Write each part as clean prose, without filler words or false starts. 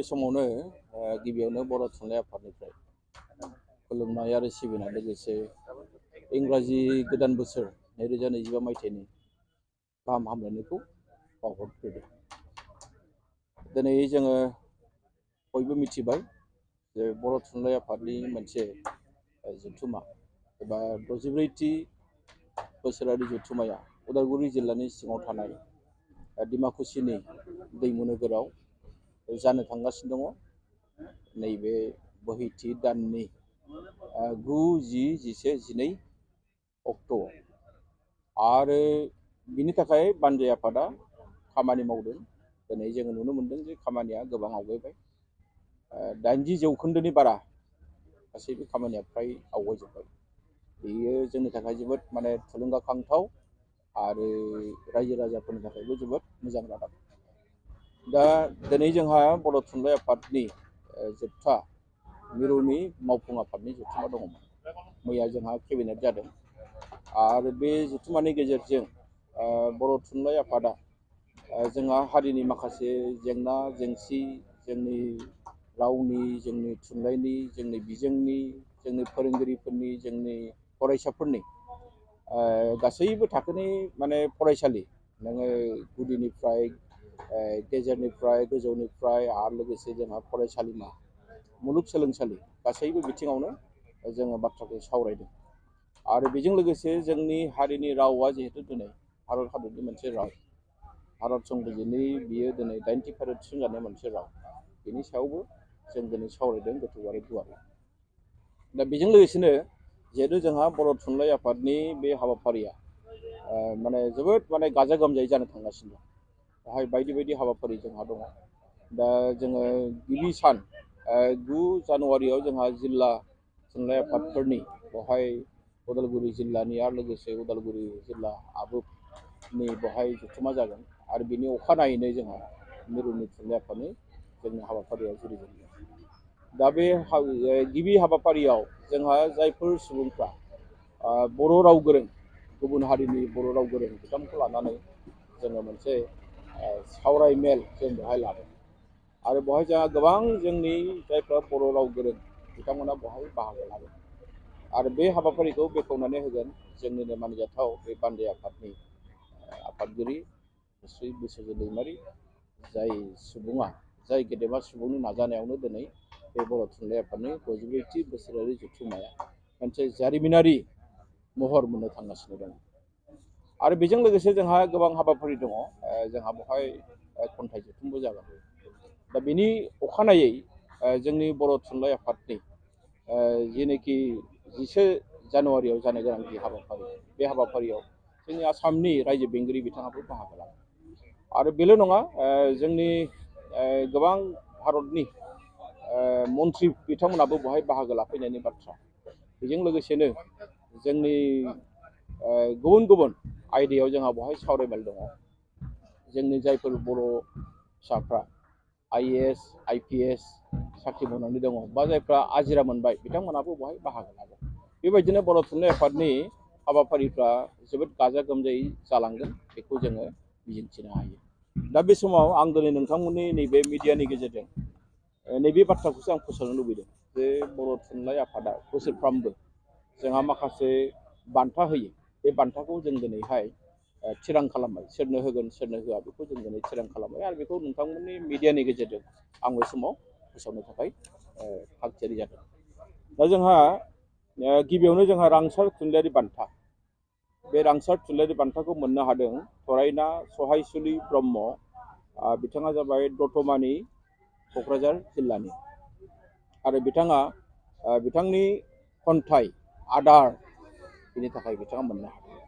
समावनो गिबियावनो बर' थुनलाइ आफादनिफ्राय खुलुमनाय आरो सिबिनाय लोगोसे इंराजि गोदान बोसोर 2025 मायथाइनि गाहाम हामलायनायखौ बावहरग्रोदों। दिनै जोङो बयबो मिथिबाय जे बर' थुनलाइ आफादनि मोनसे जथुमा एबा 64थि बोसोरारि जथुमाया उदालगुरि जिल्लानि सिङाव थानाय डिमाकुसिनि दैमु नोगोराव जानो थांगासिनो दङ। नैबे बोहैथि दाननि 9, 10, 11, 12 अक्ट'आव आरो बिनि थाखाय बानजाय आफादा खामानि मावदों। दिनै जोङो नुनो मोनदों जे खामानिया गोबां आवगायबाय। 80% बारा गासैबो खामानिया फ्राय आवगायजोब्बाय। बेयो जोंनि थाखाय जोबोद थुलुंगाखांथाव आरो रायजो राजाफोरनि थाखायबो जोबोद मोजां रादाब। दा दिनै जोंहा बर' थुनलाइ आफादनि जोबथा मिरुनि मावफुं आफादनि जथुमा दङमोन। मैया जोंहा केबिनेट जादों आरो बे जथुमानि गेजेरजों बर' थुनलाइ आफादा जोंहा हारिनि माखासे जेंना जेंसि, जोंनि रावनि, जोंनि थुनलाइनि, जोंनि बिजोंनि, जोंनि फोरोंगिरिफोरनि, जोंनि फरायसाफोरनि गासैबो थाखोनि फरायसालि, नोङो गुदिनिफ्राय गेजेरनिफ्राय गोजौनिफ्राय आरो लोगोसे जोंहा फरायसालिमा, मुलुगसोलोंसालि गासैबो बिथिङावनो जोङो बाथ्राखौ सावरायदों। आरो बेजों लोगोसे जोंनि हारिनि रावा जिहेतु दिनै भारत हादरनि मोनसे राव, भारत संबिजिरनि बियो दिनै 90 फारियाव थिसनजानाय मोनसे राव, बेनि सायावबो जों दिनै सावरायदों गोथौ आरो गुवारै। दा बेजों लोगोसेनो जिहेतु जोंहा बर' थुनलाइ आफादनि बे हाबाफारिया जोबोद गाजा गोमजायै जानो थांगासिनो दं। बेवहाय बायदि बायदि हाबाफारि जोंहा दङ। दा जोङो गिबि सान 9 जानुवारियाव जोंहा जिल्ला थुनलाइ आफादफोरनि बेवहाय उदालगुरि जिल्लानि आरो लोगोसे उदालगुरि जिल्ला आबुनि बेवहाय जथुमा जागोन आरो बिनि अखानायैनो जोंहा मिरुनि थुनलाइ आफादनि जोंनि हाबाफारिया जुरिजेनगोन। दा बे गिबि हाबाफारियाव जोंहा जायफोर सुबुंफ्रा बर' राव गोरों, गुबुन हारिनि बर' राव गोरों बिथांमोनखौ लानानै जोङो मोनसे सावरायमेल जों बेवहाय लादों आरो बेवहाय जोंहा गोबां जोंनि जायफ्रा बर' राव गोरों बिथांमोना बेवहाय बाहागो लागोन आरो बे हाबाफारिखौ बेखेवनानै होगोन जोंनिनो मानिजाथाव बे बानजाय आफादनि आफादगिरि श्री बिस्वजित दैमारि, जाय गेदेमा सुबुंनि नाजानायावनो दिनै बे बर' थुनलाइ आफादनि 64थि बोसोरारि जथुमाया मोनसे जारिमिनारि महर मोननो थांगासिनो दङ। आरो बेजों लोगोसे जोंहा गोबां हाबाफारि दङ। जोंहा बेवहाय खन्थाइ जथुमबो जागोन। दा बेनि अखानायै जोंनि बर' थुनलाइ आफादनि जेनोखि 10 जानुवारियाव जानो गोनां जि हाबाफारि, बे हाबाफारियाव जोंनि आसामनि रायजो बेंगिरि बिथाङाबो बाहागो लागोन। आरो बेल' नङा, जोंनि गोबां भारतनि मन्थ्रि बिथांमोनाबो बेवहाय बाहागो लाफैनायनि बाथ्रा। बेजों लोगोसेनो जोंनि गुबुन गुबुन आयदायाव जोंहा बेवहाय सावरायमेल दङ। जोंनि जायफोर बर' फिसाफ्रा IAS, IPS साख्रि मावनानै दङ बा जायफ्रा आजिरा मोनबाय बिथांमोनाबो बेवहाय बाहागो लागोन। बेबायदिनो बर' थुनलाइ आफादनि हाबाफारिफ्रा जोबोद गाजा गोमजायै जालांगोन, बेखौ जोङो मिजिंथिनो हायो। दा बे समाव आं दिनै नोंथांमोननि नैबे मिडियानि गेजेरजों नैबे बाथ्राखौसो आं फोसावनो लुबैदों जे बर' थुनलाइ आफादा बोसोरफ्रामबो जोंहा माखासे बान्था होयो। बे बान्थाखौ जों दिनैहाय थिरां खालामबाय, सोरनो होगोन सोरनो होआ बेखौ जों दिनै थिरां खालामबाय आरो बेखौ नोंथांमोननि मिडियानि गेजेरजों आं बे समाव फोसावनो थाखाय थागथियारि जादों। दा जोंहा गिबियावनो जोंहा रांसार थुनलाइयारि बान्था, बे रांसार थुनलाइयारि बान्थाखौ मोननो हादों थरायना सहायसुलि ब्रह्म। बिथाङा जाबाय दतमानि क'क्राझार जिल्लानि आरो बिथाङा बिथांनि खन्थाइ आदार, बिनि थाखाय बिथाङा मोननो हादों।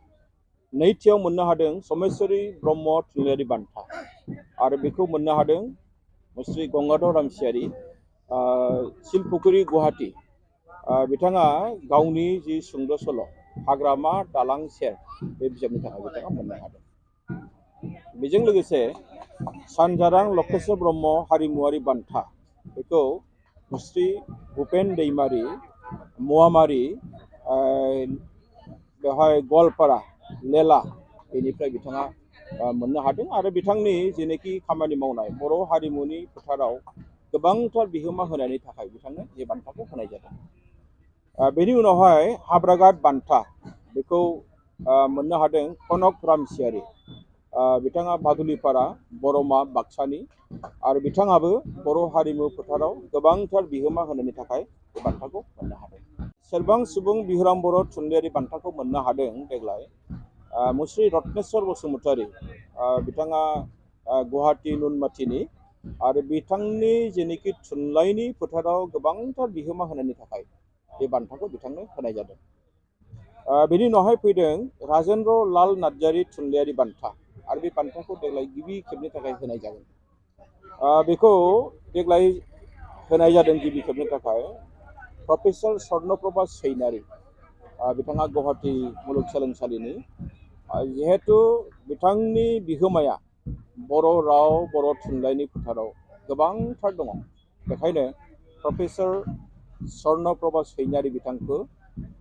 नैथियाव मोननो हादों समेश्वरी ब्रह्म थुनलाइयारि बान्था आरो बेखौ मोननो हादों श्री गंगाधर रामसियारि, सिलपुखुरि गुवाहाटी। बिथाङा गावनि जि सुंद' सल' हाग्रामा दालां सेर, बे बिजाबनि थाखाय बिथाङा मोननो हादों। बेजों लोगोसे सानजारां लकेश्वर ब्रह्म हारिमुवारि बान्था, बेखौ श्री भुपेन दैमारि महामारि, बेवहाय गवालपारा लेला, बेनिफ्राय बिथाङा मोननो हादों। आरो बिथांनि जेनोखि खामानि मावनाय बर' हारिमुनि फोथाराव गोबांथार बिहोमा होनायनि थाखाय बिथांनो बे बान्थाखौ होनाय जादों। बेनि उनावहाय हाब्रागाद बान्था बेखौ मोननो हादों कनक रामसियारि। बिथाङा बादुलिपारा बरमा बाक्सानि आरो बिथाङाबो बर' हारिमु फोथाराव गोबांथार बिहोमा होनायनि थाखाय बे बान्थाखौ मोननो हादों। सेरबां सुबुं बिहुराम बर' थुनलाइयारि बान्थाखौ मोननो हादों देग्लाय मुस्रि रत्नेस्वर बसुमतारी। बिथाङा गुवाहाटी नुनमाथिनि आरो बिथांनि जेनोखि थुनलाइनि फोथाराव गोबांथार बिहोमा होनायनि थाखाय बे बान्थाखौ बिथांनो होनाय जादों। बेनि उनावहाय फैदों राजेन्द्र लाल नार्जारी थुनलाइयारि बान्था आरो बे बान्थाखौ देग्लाय गिबि खेबनि थाखाय होनाय जागोन। बेखौ देग्लाय होनाय जादों गिबि खेबनि थाखाय प्रफेसर स्वर्णप्रभा सैनारि। बिथाङा गुवाहाटी मुलुगसोलोंसालिनि। जिहेतु बिथांनि बिहोमाया बर' राव बर' थुनलाइनि फोथाराव गोबांथार दङ, बेखायनो प्रफेसर स्वर्णप्रभा सैनारि बिथांखौ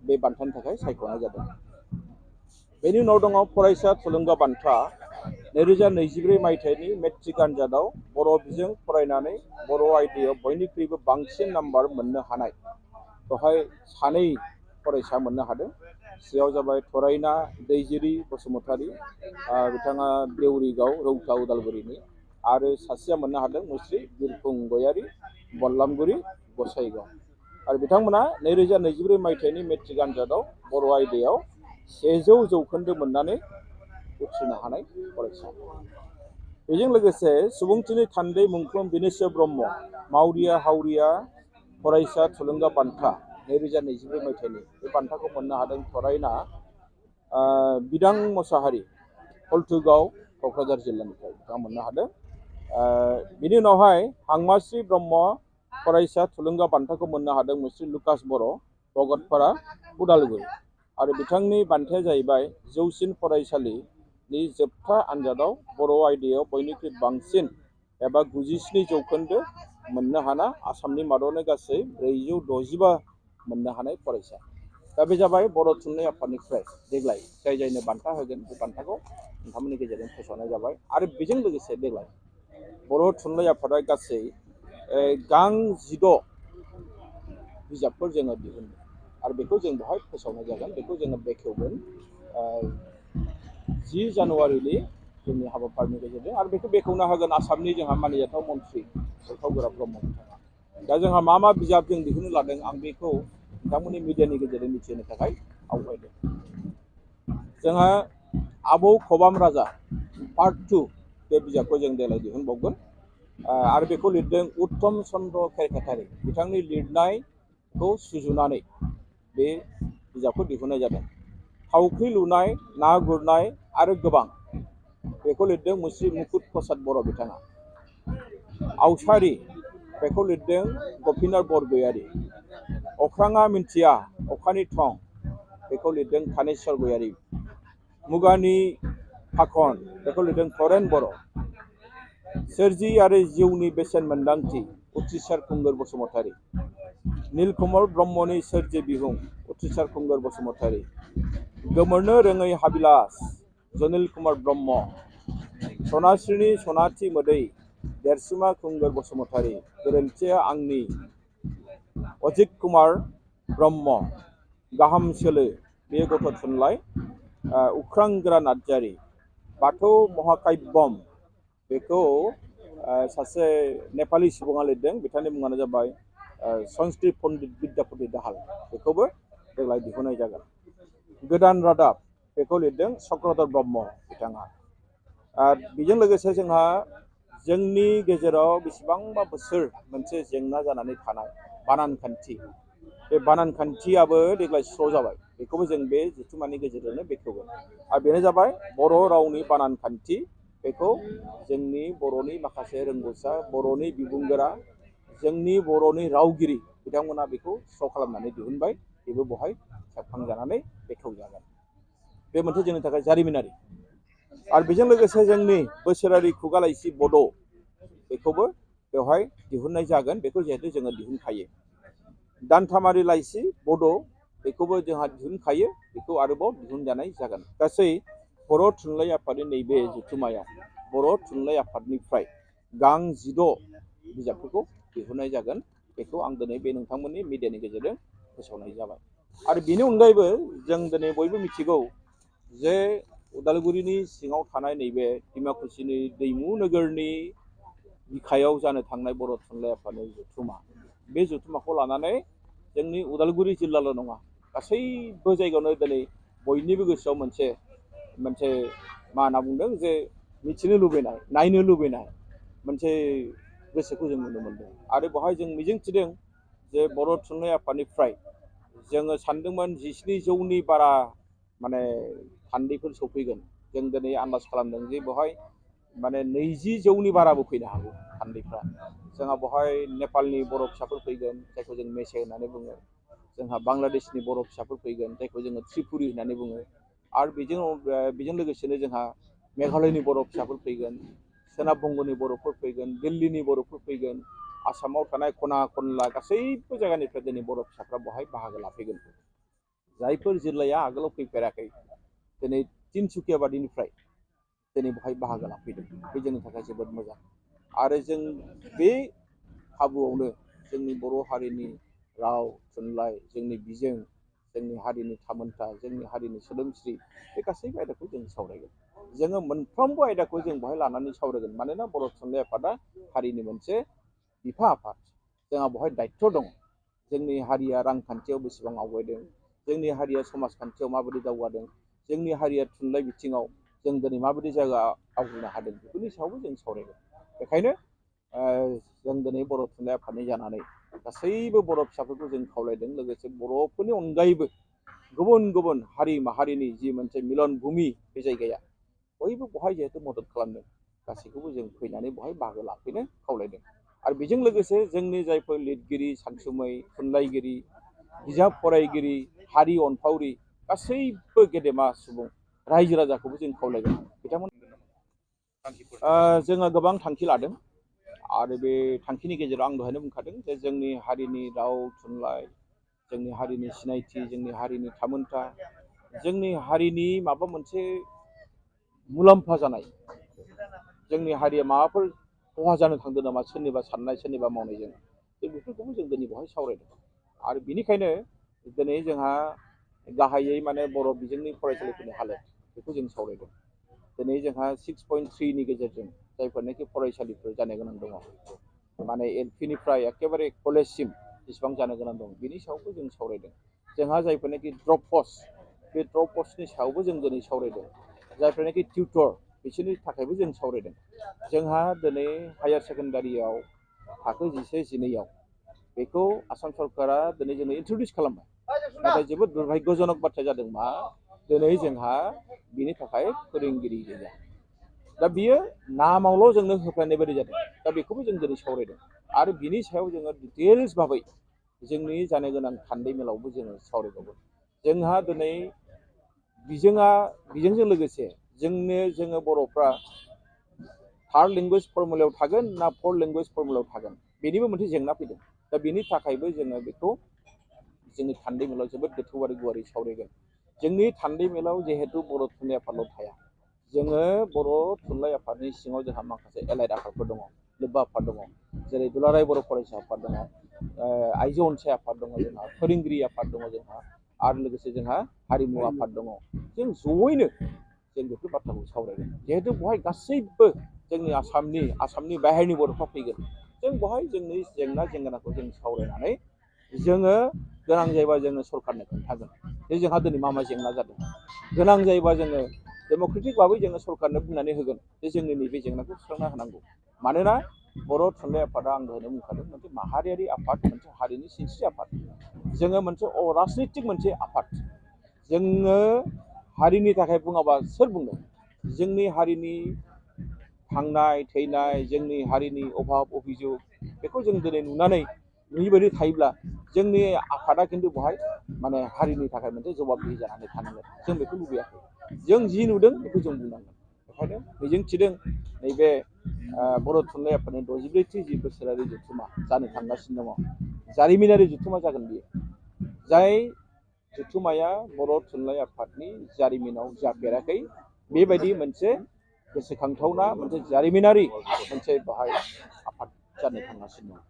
बे बान्थानि थाखाय सायख'नाय जादों। बेनि उनाव दङ फरायसा थुलुंगा बान्था। 2024 मायथाइनि मेट्रिक आनजादाव बर' बिजों फरायनानै बर' आयदायाव बयनिख्रुइबो बांसिन नाम्बार मोननो हानाय बेवहाय सानै फरायसा मोननो हादों। बेयाव जाबाय थरायना दैजिरि बसुमतारी, बिथाङा देउरिगाव रौता उदालगुरिनि, आरो सासेया मोननो हादों मुस्रि बिरफुं गयारी बल्लामगुरि गसाइगाव। आरो बिथांमोना 2024 मायथाइनि मेट्रिक आनजादाव बर' आयदायाव 100 जौखोन्दो मोननानै उथ्रिनो हानाय फरायसा। बेजों लोगोसे सुबुंथिनि थान्दै मुंख्लं बिनेस्वर ब्रह्म मावरिया हावरिया फरायसा थुलुंगा बान्था 2024 मायथाइनि बे बान्थाखौ मोननो हादों थरायना बिदां मोसाहारि हल्थुगाव क'क्राझार जिल्लानिफ्राय बिथाङा मोननो हादों। बिनि उनावहाय हांमाश्री ब्रह्म फरायसा थुलुंगा बान्थाखौ मोननो हादों मुस्रि लुकास बर' भगतपारा उदालगुरि। आरो बिथांनि बान्थाया जाहैबाय जौसिन फरायसालिनि जोबथा आनजादाव बर' आयदायाव बयनिख्रुइ बांसिन एबा 97 जौखोन्दो मोननो हाना आसामनि मादावनो गासै 465 मोननो हानाय फरायसा। दा बे जाबाय बर' थुनलाइ आफादनिफ्राय देग्लाय जायनो बान्था होगोन बे बान्थाखौ नोंथांमोननि गेजेरजों फोसावनाय जाबाय। आरो बेजों लोगोसे देग्लाय बर' थुनलाइ आफादा गासै गां 16 बिजाबफोर जोङो दिहुनदों आरो बेखौ जों बेवहाय फोसावनाय जागोन। बेखौ जोङो बेखेवगोन 10 जानुवारिनि जोंनि हाबाफारिनि गेजेरजों। आरो बेखौ बेखेवना होगोन आसामनि जोंहा मानिजाथाव मन्थ्रि उरखाव ब्रह्म बिथाङा। दा जोंहा मा मा बिजाब जों दिहुननो लादों आं बेखौ नोंथांमोननि मिडियानि गेजेरजों मिथिहोनो थाखाय आवगायदों। जोंहा आबौ खबाम राजा पार्ट 2 बे बिजाबखौ जों देग्लाय दिहुनबावगोन। आरो बेखौ लिरदों उत्तम चन्द्र केरकेटारि। बिथांनि लिरनायखौ सुजुनानै बे बिजाबखौ दिहुननाय जादों। थावख्रि लुनाय ना गुरनाय आरो गोबां बेखौ लिरदों मुस्रि मुकुट प्रसाद बर' बिथाङा। आवसारि बेखौ लिरदों गपिनाथ बरगयारी। अख्राङा मिन्थिया अखानि थं बेखौ लिरदों थानेस्वर गयारी। मुगानि फाखन बेखौ लिरदों तरेन बर'। सोरजि आरो जिउनि बेसेन मोन्दांथि उथ्रिसार खुंगुर बसुमतारी। नीलकमल ब्रह्मनि सोरजि बिहुं उथ्रिसार खुंगुर बसुमतारी। गोमोरनो रोङै हाबिलास जनिल कुमार ब्रह्म। सनास्रिनि सनाथि मोदै देरसुमा खुंगुर बसुमतारी। गोरोन्थिया आंनि अजित कुमार ब्रह्म। गाहाम सोलो बे गथ' थुनलाइ उख्रांगोरा नार्जारी। बाथौ महाकाव्यम बेखौ सासे नेपालि सुबुङा लिरदों। बिथांनि मुङानो जाबाय संस्कृत पण्डित विद्यापति दाहाल। बेखौबो देग्लाय दिहुननाय जागोन। गोदान रादाब बेखौ लिरदों चक्रधर ब्रह्म बिथाङा। बेजों लोगोसे जोंहा जोंनि गेजेराव बेसेबांबा बोसोर मोनसे जेंना जानानै थानाय बानान खान्थि, बे बानान खान्थियाबो देग्लाय स्र' जाबाय। बेखौबो जों बे जथुम्मानि गेजेरजोंनो बेखेवगोन। आरो बेनो जाबाय बर' रावनि बानान खान्थि। बेखौ जोंनि बर'नि माखासे रोंगौसा बर'नि बिबुंगोरा जोंनि बर'नि रावगिरि बिथांमोना बेखौ स्र' खालामनानै दिहुनबाय। बेबो बेवहाय सेबखांजानानै बेखेवजागोन। बे मोनसे जोंनि थाखाय जारिमिनारि। आरो बेजों लोगोसे जोंनि बोसोरारि खुगा लाइसि बड' बेखौबो बेवहाय दिहुननाय जागोन। बेखौ जिहेतु जोङो दिहुनखायो। दानथामारि लाइसि बड' बेखौबो जोंहा दिहुनखायो। बेखौ आरोबाव दिहुनजानाय जागोन। गासै बर' थुनलाइ आफादनि नैबे जथुम्मायाव बर' थुनलाइ आफादनिफ्राय गां 16 बिजाबफोरखौ दिहुननाय जागोन बेखौ आं दिनै बे नोंथांमोननि मिडियानि गेजेरजों फोसावनाय जाबाय। आरो बेनि अनगायैबो जों दिनै बयबो मिथिगौ जे उदालगुरिनि सिङाव थानाय नैबे डिमाकुसिनि दैमु नोगोरनि बिखायाव जानो थांनाय बर' थुनलाइ आफादनि जथुम्मा, बे जथुम्माखौ लानानै जोंनि उदालगुरि जिल्लाल' नङा गासैबो जायगायावनो दिनै बयनिबो गोसोआव मोनसे मा होनना बुंदों जे मिथिनो लुबैनाय, नायनो लुबैनाय मोनसे गोसोखौ जों नुनो मोनदों। आरो बेवहाय जों मिजिंथिदों जे बर' थुनलाइ आफादनिफ्राय जोङो सानदोंमोन 17,000नि बारा माने थान्दैफोर सफैगोन। जों दिनै आन्दाज खालामदों जे बेवहाय माने 20,000नि बाराबो फैनो हागौ थान्दैफ्रा। जोंहा बेवहाय नेपालनि बर' फिसाफोर फैगोन जायखौ जों मेसे होननानै बुङो, जोंहा बांलादेशनि बर' फिसाफोर फैगोन जायखौ जोङो त्रिपुरि होननानै बुङो, आरो बेजों लोगोसेनो जोंहा मेघालयनि बर' फिसाफोर फैगोन, सोनाब बंग'नि बर'फोर फैगोन, दिल्लीनि बर'फोर फैगोन, आसामाव थानाय खना खनला गासैबो जायगानिफ्राय दिनै बर' फिसाफ्रा बेवहाय बाहागो लाफैगोन। जायफोर जिल्लाया आगोलाव फैफेराखै दिनै तिनसुकिया बादिनिफ्राय दिनै बेवहाय बाहागो लाफैदों, बे जोंनि थाखाय जोबोद मोजां। आरो जों बे खाबुआवनो जोंनि बर' हारिनि राव थुनलाइ, जोंनि बिजों, जोंनि हारिनि थामोनथा, जोंनि हारिनि सोदोमस्रि, बे गासैबो आयदाखौ जों सावरायगोन। जोङो मोनफ्रोमबो आयदाखौ जों बेवहाय लानानै सावरायगोन। मानोना बर' थुनलाइ आफादा हारिनि मोनसे बिफा आफाद, जोंहा बेवहाय दायित्व दं। जोंनि हारिया रांखान्थियाव बेसेबां आवगायदों, जोंनि हारिया समाजखान्थियाव माबायदि दावगादों, जोंनि हारिया थुनलाइ बिथिङाव जों दिनै माबायदि जायगा आवग्रिनो हादों, बेफोरनि सायावबो जों सावरायगोन। बेखायनो जों दिनै बर' थुनलाइ आफादनि जानानै गासैबो बर' फिसाफोरखौ जों खावलायदों, लोगोसे बर'फोरनि अनगायैबो गुबुन गुबुन हारि माहारिनि जि मोनसे मिलन भुमि बे जायगाया, बयबो बेवहाय जिहेतु मदद खालामदों, गासैखौबो जों फैनानै बेवहाय बाहागो लाफैनो खावलायदों। आरो बेजों लोगोसे जोंनि जायफोर लिरगिरि, सानसुमै, थुनलाइगिरि, बिजाब फरायगिरि, हारि अनफावरि, गासैबो गेदेमा सुबुं रायजो राजाखौबो जों खावलायगोन। बिथांमोन जोङो गोबां थांखि लादों, आरो बे थांखिनि गेजेराव आं दहायनो बुंखादों जे जोंनि हारिनि राव थुनलाइ, जोंनि हारिनि सिनायथि, जोंनि हारिनि थामोनथा, जोंनि हारिनि माबा मोनसे मुलाम्फा जानाय, जोंनि हारिया माबाफोर खहा जानो थांदों नामा सोरनिबा साननाय, सोरनिबा मावनायजों, जों बेफोरखौबो जों दिनै बेवहाय सावरायदों। आरो बेनिखायनो दिनै जोंहा गाहायै माने बर' बिजोंनि फरायसालिफोरनि हालोद, बेखौ जों सावरायदों। दिनै जोंहा 6.3नि गेजेरजों जायफोरनाखि फरायसालिफोर जानो गोनां दङ, माने एलपिनिफ्राय एखेबारे कलेजसिम जेसेबां जानो गोनां दं, बिनि सायावबो जों सावरायदों। जोंहा जायफोरनाखि ड्रप पस्ट, बे ड्रप पस्टनि सायावबो जों दिनै सावरायदों। जायफोरनाखि टिउटर, बिसोरनि थाखायबो जों सावरायदों। जोंहा दिनै हायार सेकेन्डारियाव थाखो 11-12आव बेखौ आसाम सरकारा दिनै जोंनो इन्ट्रडिउस खालामबाय, नाथाय जोबोद दुर्भाग्यजनक बाथ्राया जादों मा, दिनै जोंहा बिनि थाखाय फोरोंगिरि गैया। दा बियो नामावल' जोंनो होफैनाय बायदि जादों। दा बेखौबो जों दिनै सावरायदों। आरो बिनि सायाव जोङो डिटेल्स भाबै जोंनि जानो गोनां थान्दै मेलावबो जोङो सावरायबावगोन। जोंहा दिनै बिजोंजों लोगोसे जोङो बर'फ्रा थार्ड लेंगुवेज फर्मुलायाव थागोन ना फर्थ लेंगुवेज फर्मुलायाव थागोन, बेनिबो मोनसे जेंना फैदों। दा बेनि थाखायबो जोङो बेखौ जोंनि थान्दै मेलाव जोबोद गोथौ आरो गुवारै सावरायगोन। जोंनि थान्दै मेलाव जिहेतु बर' थुनलाइ आफादल' थाया, जोङो बर' थुनलाइ आफादनि सिङाव जोंहा माखासे एलाइड आफादफोर दङ, लोब्बा आफाद दङ, जेरै दुलाराय बर' फरायसा आफाद दङ, आइजो अनसाय आफाद दङ, जोंहा फोरोंगिरि आफाद दङ, जोंहा आरो लोगोसे जोंहा हारिमु आफाद दङ। जों जयैनो जों बेफोर बाथ्राखौ सावरायगोन। जिहेतु बेवहाय गासैबो जोंनि आसामनि बाहेरनि बर'फ्रा फैगोन, जों बेवहाय जोंनि जेंना जेंगोनाखौ जों सावरायनानै जोङो गोनां जायोबा जोङो सरकारनो खोन्थागोन जे जोंहा दिनै मा मा जेंना जादों। गोनां जायोबा जोङो डेम'क्रेटिक भाबै जोङो सरकारनो बुंनानै होगोन जे जोंनि नैबे जेंनाखौ सुस्रांना होनांगौ। मानोना बर' थुनलाइ आफादा आं दहायनो बुंखादों मोनसे माहारियारि आफाद, मोनसे हारिनि सिनस्रि आफाद, जोङो मोनसे अराजनैतिक मोनसे आफाद। जोङो हारिनि थाखाय बुङाबा सोर बुंनो? जोंनि हारिनि थांनाय थैनाय, जोंनि हारिनि अभाब अभियोग, बेखौ जों दिनै नुयैबायदि थायोब्ला जोंनि आफादा खिन्थु बेवहाय माने हारिनि थाखाय मोनसे जबाबदिहि जानानै थानांगोन। जों बेखौ लुबैयाखै। जों जि नुदों बेखौ जों बुंनांगोन। बेखायनो मिजिंथिदों नैबे बर' थुनलाइ आफादनि 64थि जि बोसोरारि जथुम्मा जानो थांगासिनो दङ, जारिमिनारि जथुम्मा जागोन बियो। जाय जथुम्माया बर' थुनलाइ आफादनि जारिमिनाव जाफेराखै, बेबायदि मोनसे गोसोखांथावना मोनसे जारिमिनारि मोनसे बाहाय आफाद जानो थांगासिनो दं।